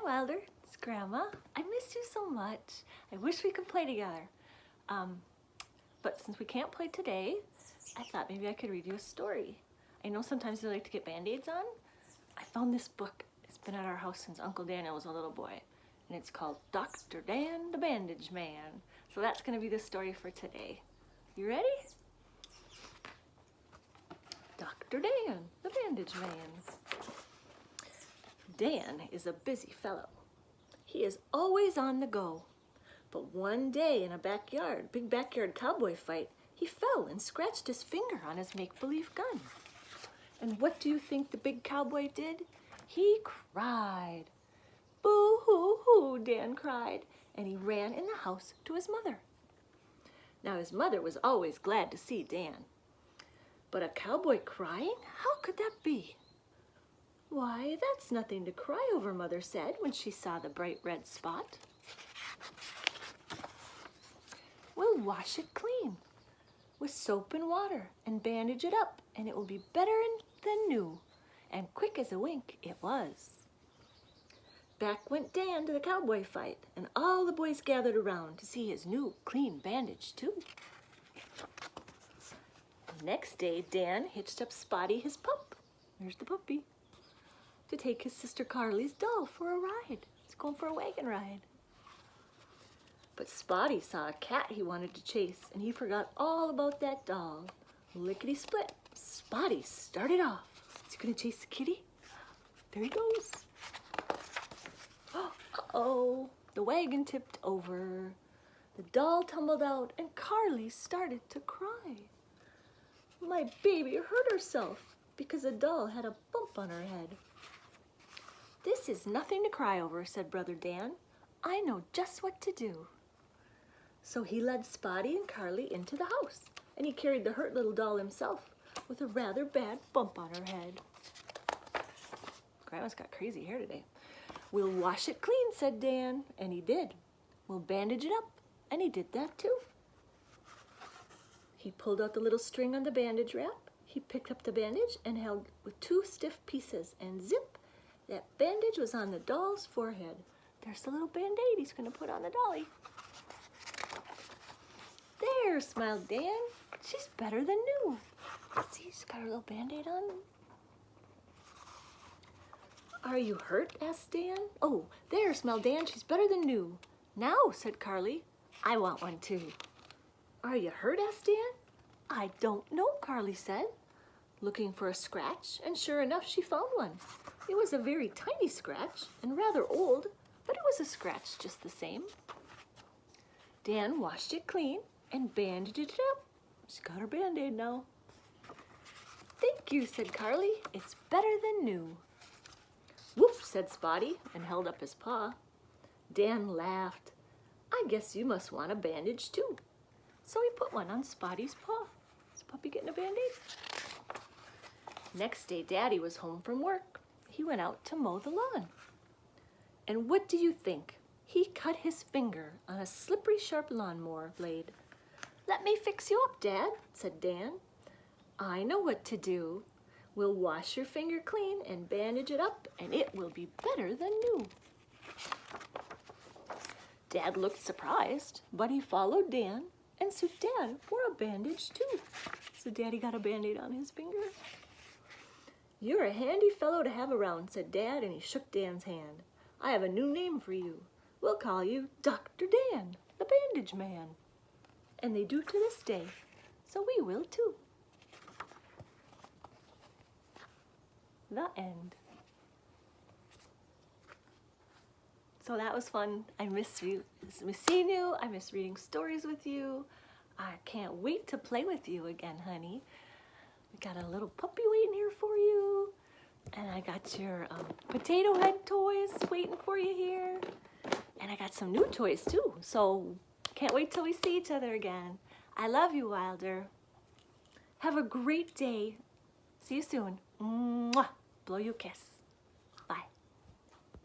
Wilder, it's Grandma. I miss you so much. I wish we could play together. But since we can't play today, I thought maybe I could read you a story. I know sometimes you like to get band-aids on. I found this book. It's been at our house since Uncle Daniel was a little boy. And it's called Dr.Dan The Bandage Man. So that's going to be the story for today. You ready? Dr. Dan, the Bandage Man. Dan is a busy fellow. He is always on the go. But one day in a big backyard cowboy fight, he fell and scratched his finger on his make-believe gun. And what do you think the big cowboy did? He cried. Boo-hoo-hoo, Dan cried, and he ran in the house to his mother. Now his mother was always glad to see Dan. But a cowboy crying? How could that be? Why, that's nothing to cry over, Mother said when she saw the bright red spot. We'll wash it clean with soap and water and bandage it up, and it will be better than new. And quick as a wink, it was. Back went Dan to the cowboy fight, and all the boys gathered around to see his new clean bandage too. The next day, Dan hitched up Spotty, his pup. There's the puppy. To take his sister Carly's doll for a ride. He's going for a wagon ride. But Spotty saw a cat he wanted to chase, and he forgot all about that doll. Lickety-split, Spotty started off. Is he gonna chase the kitty? There he goes. Uh-oh, the wagon tipped over. The doll tumbled out, and Carly started to cry. My baby hurt herself because the doll had a bump on her head. This is nothing to cry over, said Brother Dan. I know just what to do. So he led Spotty and Carly into the house, and he carried the hurt little doll himself with a rather bad bump on her head. Grandma's got crazy hair today. We'll wash it clean, said Dan, and he did. We'll bandage it up, and he did that too. He pulled out the little string on the bandage wrap. He picked up the bandage and held with two stiff pieces, and zip, that bandage was on the doll's forehead. There's the little band-aid he's going to put on the dolly. There, smiled Dan. She's better than new. See, she's got her little band-aid on. Are you hurt? Asked Dan. Oh, there, smiled Dan. She's better than new. Now, said Carly. I want one too. Are you hurt? Asked Dan. I don't know, Carly said, looking for a scratch, and sure enough, she found one. It was a very tiny scratch and rather old, but it was a scratch just the same. Dan washed it clean and bandaged it up. She's got her band-aid now. Thank you, said Carly. It's better than new. Woof, said Spotty and held up his paw. Dan laughed. I guess you must want a bandage too. So he put one on Spotty's paw. Is Puppy getting a band-aid? Next day, Daddy was home from work. He went out to mow the lawn. And what do you think? He cut his finger on a slippery, sharp lawnmower blade. Let me fix you up, Dad, said Dan. I know what to do. We'll wash your finger clean and bandage it up, and it will be better than new. Dad looked surprised, but he followed Dan, and so Dad wore a bandage too. So Daddy got a band-aid on his finger. You're a handy fellow to have around, said Dad, and he shook Dan's hand. I have a new name for you. We'll call you Dr. Dan, the Bandage Man. And they do to this day, so we will too. The end. So that was fun. I miss seeing you. I miss reading stories with you. I can't wait to play with you again, honey. We got a little puppy waiting here for you. And I got your potato head toys waiting for you here. And I got some new toys too. So can't wait till we see each other again. I love you, Wilder. Have a great day. See you soon. Mwah. Blow you a kiss.